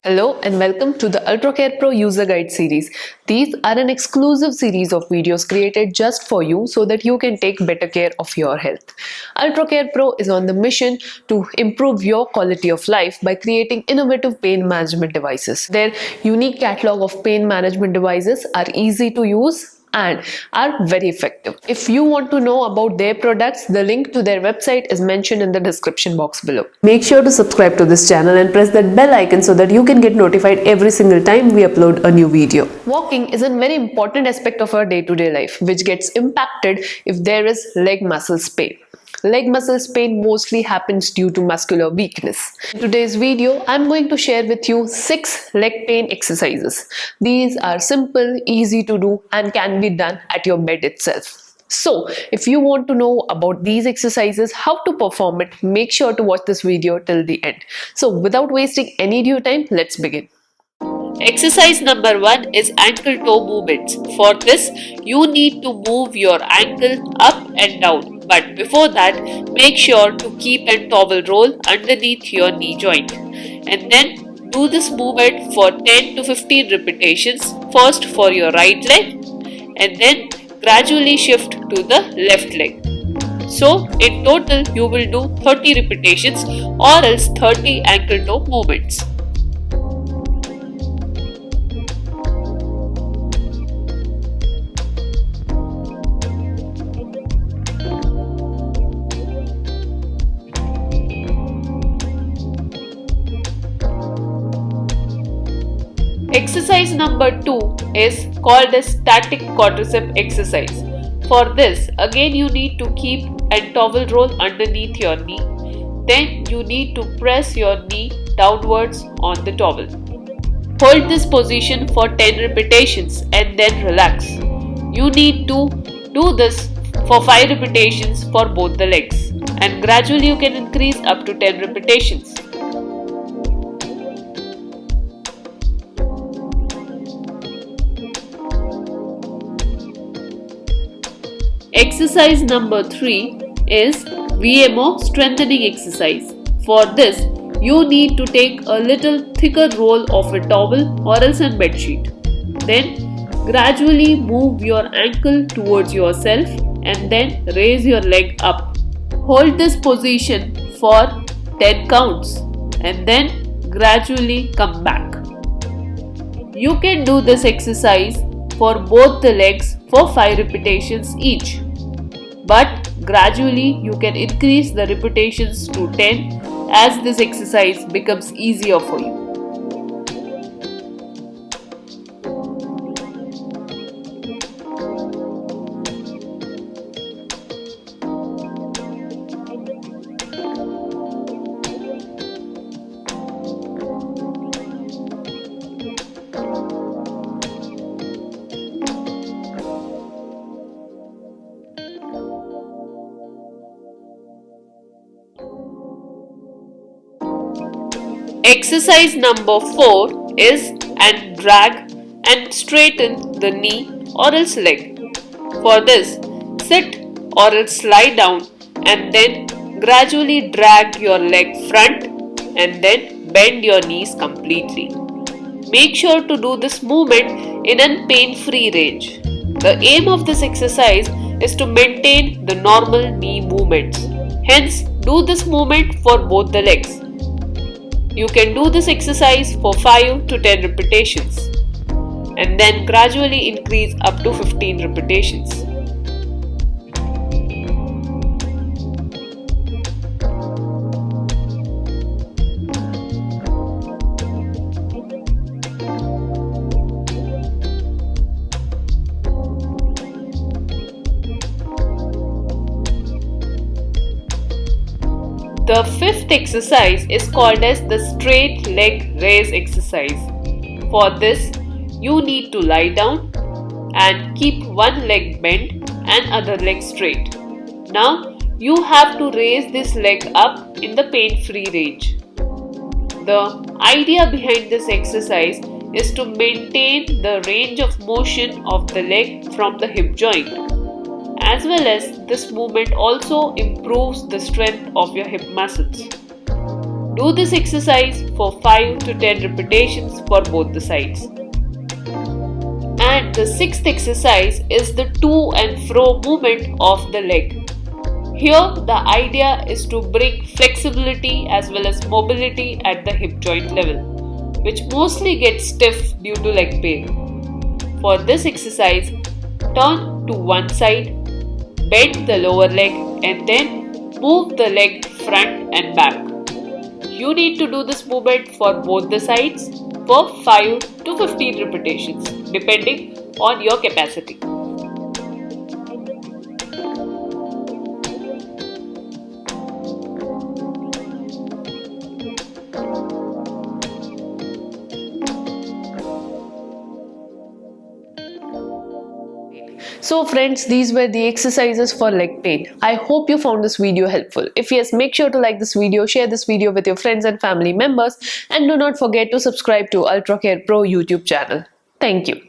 Hello and welcome to the UltraCare Pro User Guide series. These are an exclusive series of videos created just for you so that you can take better care of your health. UltraCare Pro is on the mission to improve your quality of life by creating innovative pain management devices. Their unique catalog of pain management devices are easy to use and are very effective. If you want to know about their products, the link to their website is mentioned in the description box below. Make sure to subscribe to this channel and press that bell icon so that you can get notified every single time we upload a new video. Walking is a very important aspect of our day-to-day life, which gets impacted if there is leg muscles pain. Leg muscles pain mostly happens due to muscular weakness. In today's video, I'm going to share with you 6 leg pain exercises. These are simple, easy to do and can be done at your bed itself. So, if you want to know about these exercises, how to perform it, make sure to watch this video till the end. So, without wasting any due time, let's begin. Exercise number 1 is ankle toe movements. For this, you need to move your ankle up and down. But before that, make sure to keep a towel roll underneath your knee joint. And then do this movement for 10 to 15 repetitions. First for your right leg and then gradually shift to the left leg. So in total, you will do 30 repetitions or else 30 ankle toe movements. Exercise number 2 is called as static quadricep exercise. For this, again you need to keep a towel roll underneath your knee. Then you need to press your knee downwards on the towel. Hold this position for 10 repetitions and then relax. You need to do this for 5 repetitions for both the legs and gradually you can increase up to 10 repetitions. Exercise number 3 is VMO strengthening exercise. For this, you need to take a little thicker roll of a towel or else a bedsheet. Then gradually move your ankle towards yourself and then raise your leg up. Hold this position for 10 counts and then gradually come back. You can do this exercise for both the legs for 5 repetitions each. But gradually you can increase the repetitions to 10 as this exercise becomes easier for you. Exercise number 4 is and drag and straighten the knee or else leg. For this, sit or else lie down and then gradually drag your leg front and then bend your knees completely. Make sure to do this movement in a pain-free range. The aim of this exercise is to maintain the normal knee movements. Hence, do this movement for both the legs. You can do this exercise for 5 to 10 repetitions and then gradually increase up to 15 repetitions. The 5th exercise is called as the straight leg raise exercise. For this, you need to lie down and keep one leg bent and other leg straight. Now, you have to raise this leg up in the pain-free range. The idea behind this exercise is to maintain the range of motion of the leg from the hip joint. As well as this movement also improves the strength of your hip muscles. Do this exercise for 5 to 10 repetitions for both the sides. And the sixth exercise is the to and fro movement of the leg. Here, the idea is to bring flexibility as well as mobility at the hip joint level, which mostly gets stiff due to leg pain. For this exercise, turn to one side, bend the lower leg, and then move the leg front and back. You need to do this movement for both the sides for 5 to 15 repetitions, depending on your capacity. So friends, these were the exercises for leg pain. I hope you found this video helpful. If yes, make sure to like this video, share this video with your friends and family members, and do not forget to subscribe to Ultra Care Pro YouTube channel. Thank you.